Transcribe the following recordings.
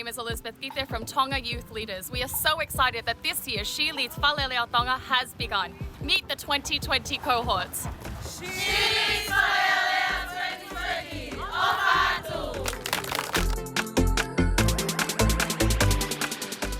name is Elizabeth Githe from Tonga Youth Leaders. We are so excited that this year She Leads Fale Alea Tonga has begun. Meet the 2020 cohorts. She Leads Fale Alea 2020, Ohatu!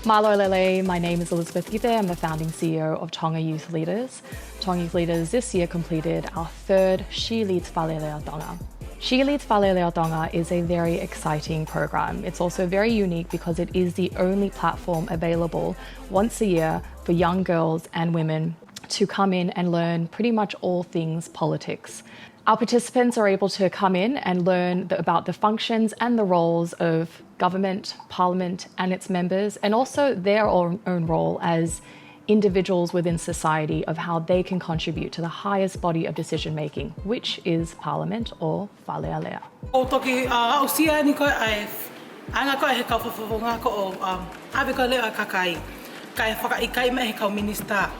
Malo Lele, my name is Elizabeth Githe. I'm the founding CEO of Tonga Youth Leaders. Tonga Youth Leaders this year completed our third She Leads Fale Alea Tonga. She Leads Fale Alea Tonga is a very exciting program. It's also very unique because it is the only platform available once a year for young girls and women to come in and learn pretty much all things politics. Our participants are able to come in and learn about the functions and the roles of government, parliament and its members, and also their own role as individuals within society of how they can contribute to the highest body of decision making, which is Parliament or Fale Alea. O toki ausia ni koe ai anga koe he ka whawhawonga ko o awe ko leo kakai kai whakaikai me he kau minista.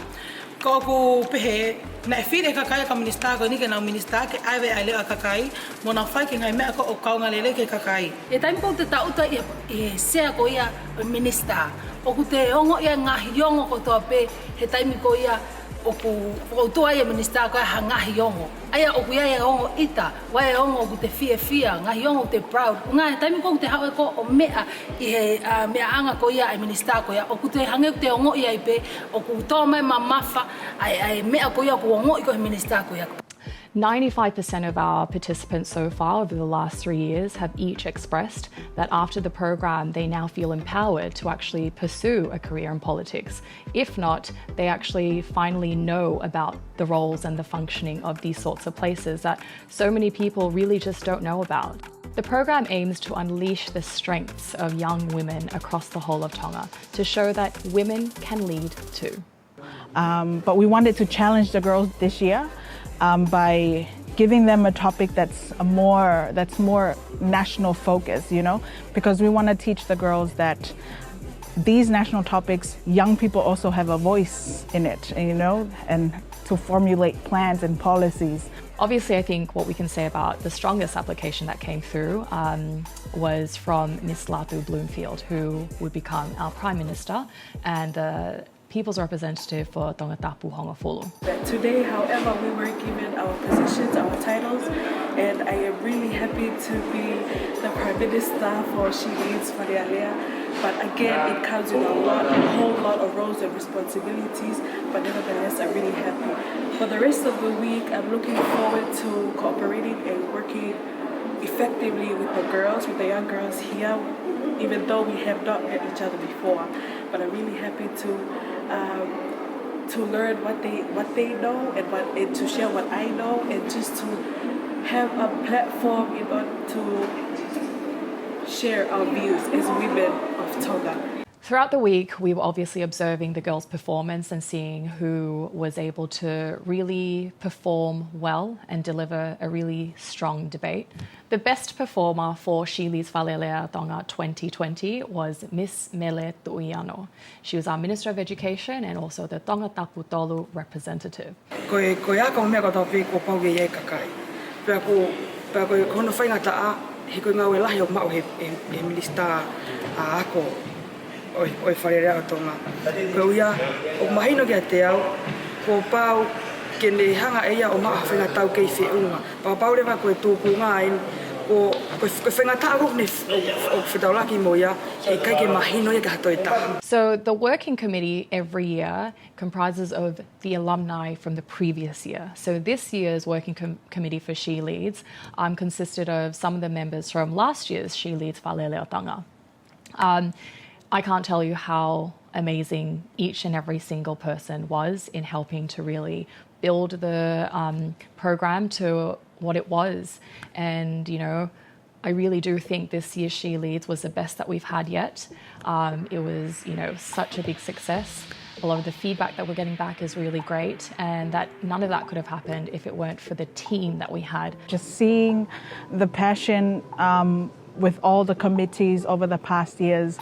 Ko ku pehe na whire kakai ka minista ko ni ke nau minista ke awe ai leo kakai mo na whai ke ngai mea ko o kaunga lele ke kakai. E taimi ko te tauta e sea ko ia minista. O ku te ongo ia ngahi ongo ko toa pe he taimi ko ia o ku toa ia minista ko ha ngahi ongo. Aia o ku ia ongo ita, wai ongo o ku te fia ngahi ongo te proud. Nga he taimi ko te hawe ko o mea I he mea anga ko ia ai minista ko ia o ku te hange te ongo ia I pe o ku toa mai mamafa ai mea ko ia ku ongo I ko he minista ko ia. 95% of our participants so far over the last 3 years have each expressed that after the program they now feel empowered to actually pursue a career in politics. If not, they actually finally know about the roles and the functioning of these sorts of places that so many people really just don't know about. The program aims to unleash the strengths of young women across the whole of Tonga to show that women can lead too. But we wanted to challenge the girls this year by giving them a topic that's more national focus, you know, because we want to teach the girls that these national topics, young people also have a voice in it, you know, and to formulate plans and policies. Obviously, I think what we can say about the strongest application that came through was from Miss Latu Bloomfield, who would become our Prime Minister and the People's Representative for Tonga Tapu Hongafulu. Today, however, we were given our positions, our titles, and I am really happy to be the Prime Minister for She Leads Fale Alea. But again, it comes with a whole lot of roles and responsibilities, but nevertheless, I'm really happy. For the rest of the week, I'm looking forward to cooperating and working effectively with the girls, with the young girls here, even though we have not met each other before. But I'm really happy to learn what they know and to share what I know, and just to have a platform in order to share our views as women of Tonga. Throughout the week, we were obviously observing the girls' performance and seeing who was able to really perform well and deliver a really strong debate. The best performer for She Leads Fale Alea Tonga 2020 was Miss Mele Tuiano. She was our Minister of Education and also the Tonga Tapu Tolu representative. Ko ako mea ko tau ko pau ge ye kakai. Pea ko kono whaingata a he ko ngau e lahi o mao he minista a ako oi Fale Alea Tonga. Ko ia o mahino kia te au ko pau ke ne hanga e ia o maa whaingatau kei whiunga. Pau rewa koe tūku ngā en ko whaingata aru ne o whitaulaki mo ia e kai ke mahino ia ka hatoi taha. So the working committee every year comprises of the alumni from the previous year. So this year's working committee for She Leads consisted of some of the members from last year's She Leads Fale Alea Tonga. I can't tell you how amazing each and every single person was in helping to really build the program to what it was. And, you know, I really do think this year's She Leads was the best that we've had yet. It was, you know, such a big success. A lot of the feedback that we're getting back is really great, and that none of that could have happened if it weren't for the team that we had. Just seeing the passion with all the committees over the past years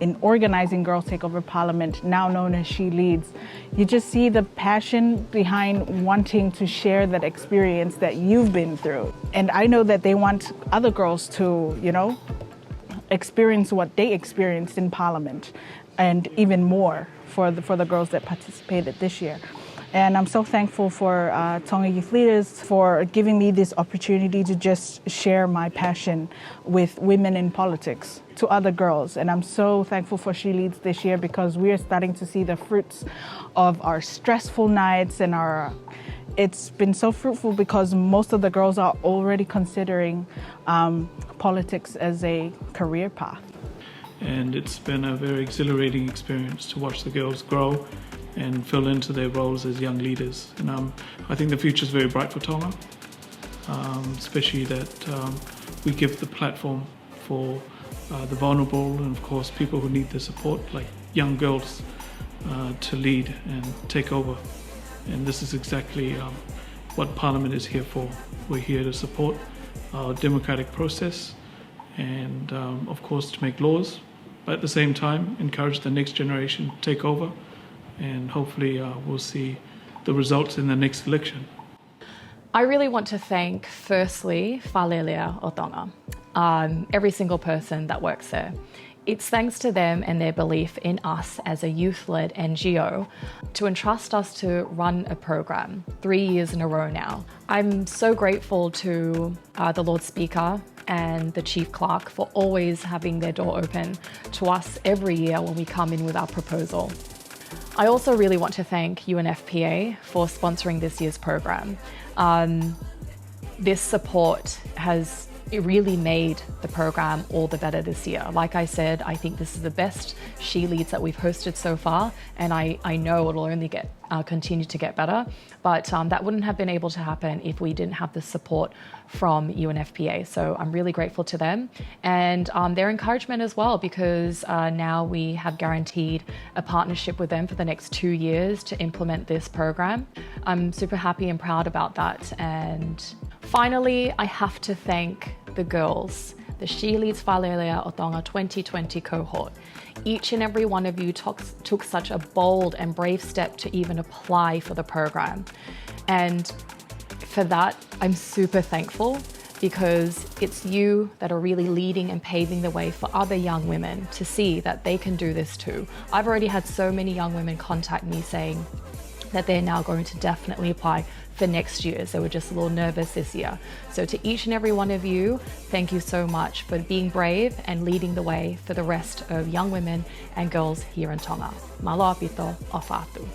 in organizing Girls Take Over Parliament, now known as She Leads, you just see the passion behind wanting to share that experience that you've been through. And I know that they want other girls to, you know, experience what they experienced in Parliament, and even more for the girls that participated this year. And I'm so thankful for Tonga Youth Leaders for giving me this opportunity to just share my passion with women in politics to other girls. And I'm so thankful for She Leads this year because we are starting to see the fruits of our stressful nights and it's been so fruitful because most of the girls are already considering politics as a career path. And it's been a very exhilarating experience to watch the girls grow and fill into their roles as young leaders. And I think the future is very bright for Tonga, especially that we give the platform for the vulnerable and of course people who need the support, like young girls, to lead and take over. And this is exactly what Parliament is here for. We're here to support our democratic process and of course to make laws, but at the same time encourage the next generation to take over, and hopefully we'll see the results in the next election. I really want to thank, firstly, Fale Alea o Tonga, every single person that works there. It's thanks to them and their belief in us as a youth-led NGO to entrust us to run a program 3 years in a row now. I'm so grateful to the Lord Speaker and the Chief Clerk for always having their door open to us every year when we come in with our proposal. I also really want to thank UNFPA for sponsoring this year's program. This support has really made the program all the better this year. Like I said, I think this is the best She Leads that we've hosted so far, and I know it'll only continue to get better, but that wouldn't have been able to happen if we didn't have the support from UNFPA. So I'm really grateful to them and their encouragement as well, because now we have guaranteed a partnership with them for the next 2 years to implement this program. I'm super happy and proud about that. And finally, I have to thank the girls, the She Leads Fale Alea o Tonga 2020 cohort. Each and every one of you took such a bold and brave step to even apply for the program. And for that, I'm super thankful, because it's you that are really leading and paving the way for other young women to see that they can do this too. I've already had so many young women contact me saying that they're now going to definitely apply for next year. So we're just a little nervous this year. So to each and every one of you, thank you so much for being brave and leading the way for the rest of young women and girls here in Tonga. Malo apito o fatu.